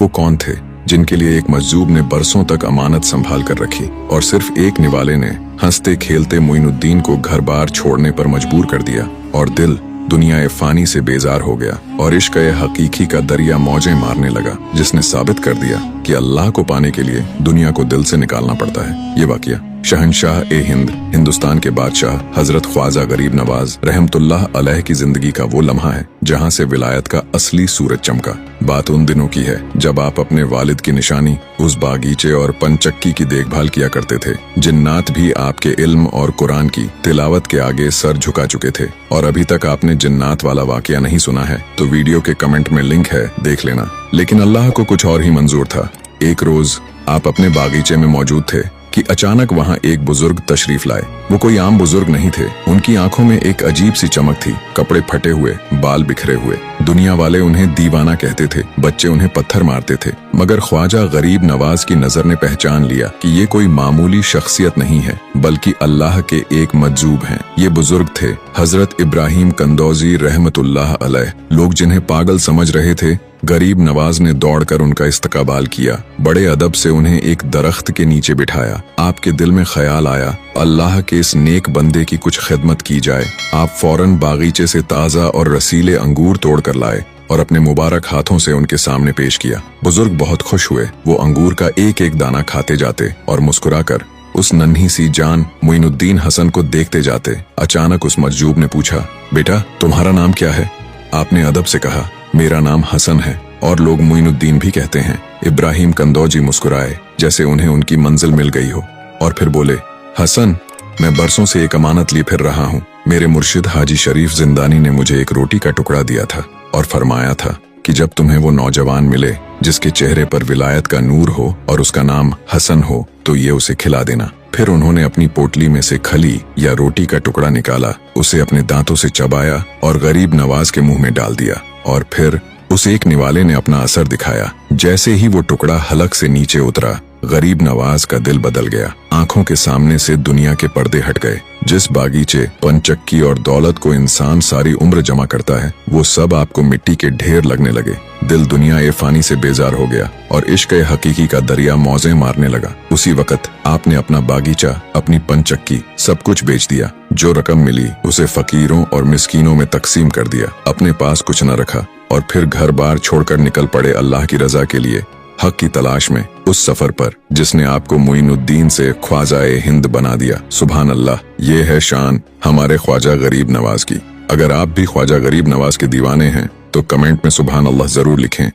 वो कौन थे जिनके लिए एक मजजूब ने बरसों तक अमानत संभाल कर रखी और सिर्फ एक निवाले ने हंसते खेलते मोइनुद्दीन को घर बार छोड़ने पर मजबूर कर दिया और दिल दुनिया फानी से बेजार हो गया और इश्क हकीकी का दरिया मौजें मारने लगा, जिसने साबित कर दिया कि अल्लाह को पाने के लिए दुनिया को दिल से निकालना पड़ता है। ये वाकया शहंशाह ए हिंद, हिंदुस्तान के बादशाह हजरत ख्वाजा गरीब नवाज रहमतुल्लाह अलैह की जिंदगी का वो लम्हा है जहाँ से विलायत का असली सूरज चमका। बात उन दिनों की है जब आप अपने वालिद की निशानी उस बागीचे और पंचक्की की देखभाल किया करते थे। जिन्नात भी आपके इल्म और कुरान की तिलावत के आगे सर झुका चुके थे। और अभी तक आपने जिन्नात वाला वाकया नहीं सुना है तो वीडियो के कमेंट में लिंक है, देख लेना। लेकिन अल्लाह को कुछ और ही मंजूर था। एक रोज आप अपने बागीचे में मौजूद थे कि अचानक वहाँ एक बुजुर्ग तशरीफ लाए। वो कोई आम बुजुर्ग नहीं थे। उनकी आंखों में एक अजीब सी चमक थी, कपड़े फटे हुए, बाल बिखरे हुए। दुनिया वाले उन्हें दीवाना कहते थे, बच्चे उन्हें पत्थर मारते थे, मगर ख्वाजा गरीब नवाज की नजर ने पहचान लिया कि ये कोई मामूली शख्सियत नहीं है बल्कि अल्लाह के एक मजजूब हैं। ये बुजुर्ग थे हजरत इब्राहिम कंदौजी रहमतुल्लाह अलैह। लोग जिन्हें पागल समझ रहे थे, गरीब नवाज ने दौड़कर उनका इस्तकबाल किया। बड़े अदब से उन्हें एक दरख्त के नीचे बिठाया। आपके दिल में ख्याल आया अल्लाह के इस नेक बंदे की कुछ खिदमत की जाए। आप फौरन बागीचे से ताज़ा और रसीले अंगूर तोड़ कर लाए और अपने मुबारक हाथों से उनके सामने पेश किया। बुजुर्ग बहुत खुश हुए। वो अंगूर का एक एक दाना खाते जाते और मुस्कुराकर उस नन्ही सी जान मोइनुद्दीन हसन को देखते जाते। अचानक उस मजजूब ने पूछा, बेटा तुम्हारा नाम क्या है? आपने अदब से कहा, मेरा नाम हसन है और लोग मोइनुद्दीन भी कहते हैं। इब्राहिम कंदौजी मुस्कुराए जैसे उन्हें उनकी मंजिल मिल गई हो और फिर बोले, हसन मैं बरसों से एक अमानत लिए फिर रहा हूँ। मेरे मुर्शिद हाजी शरीफ जिंदानी ने मुझे एक रोटी का टुकड़ा दिया था और फरमाया था कि जब तुम्हें वो नौजवान मिले जिसके चेहरे पर विलायत का नूर हो और उसका नाम हसन हो तो ये उसे खिला देना। फिर उन्होंने अपनी पोटली में से खली या रोटी का टुकड़ा निकाला, उसे अपने दांतों से चबाया और गरीब नवाज के मुंह में डाल दिया और फिर उस एक निवाले ने अपना असर दिखाया। जैसे ही वो टुकड़ा हलक से नीचे उतरा, गरीब नवाज का दिल बदल गया। आंखों के सामने से दुनिया के पर्दे हट गए। जिस बागीचे, पंचक्की और दौलत को इंसान सारी उम्र जमा करता है, वो सब आपको मिट्टी के ढेर लगने लगे। दिल दुनिया ए फानी से बेजार हो गया और इश्क हकीकी का दरिया मौजें मारने लगा। उसी वक्त आपने अपना बागीचा, अपनी पंचक्की, सब कुछ बेच दिया। जो रकम मिली उसे फकीरों और मिस्कीनों में तकसीम कर दिया। अपने पास कुछ न रखा और फिर घर बार छोड़कर निकल पड़े अल्लाह की रजा के लिए, हक की तलाश में, उस सफर पर जिसने आपको मोइनुद्दीन से ख्वाजा ए हिंद बना दिया। सुभान अल्लाह, ये है शान हमारे ख्वाजा गरीब नवाज की। अगर आप भी ख्वाजा गरीब नवाज के दीवाने हैं तो कमेंट में सुभान अल्लाह जरूर लिखें।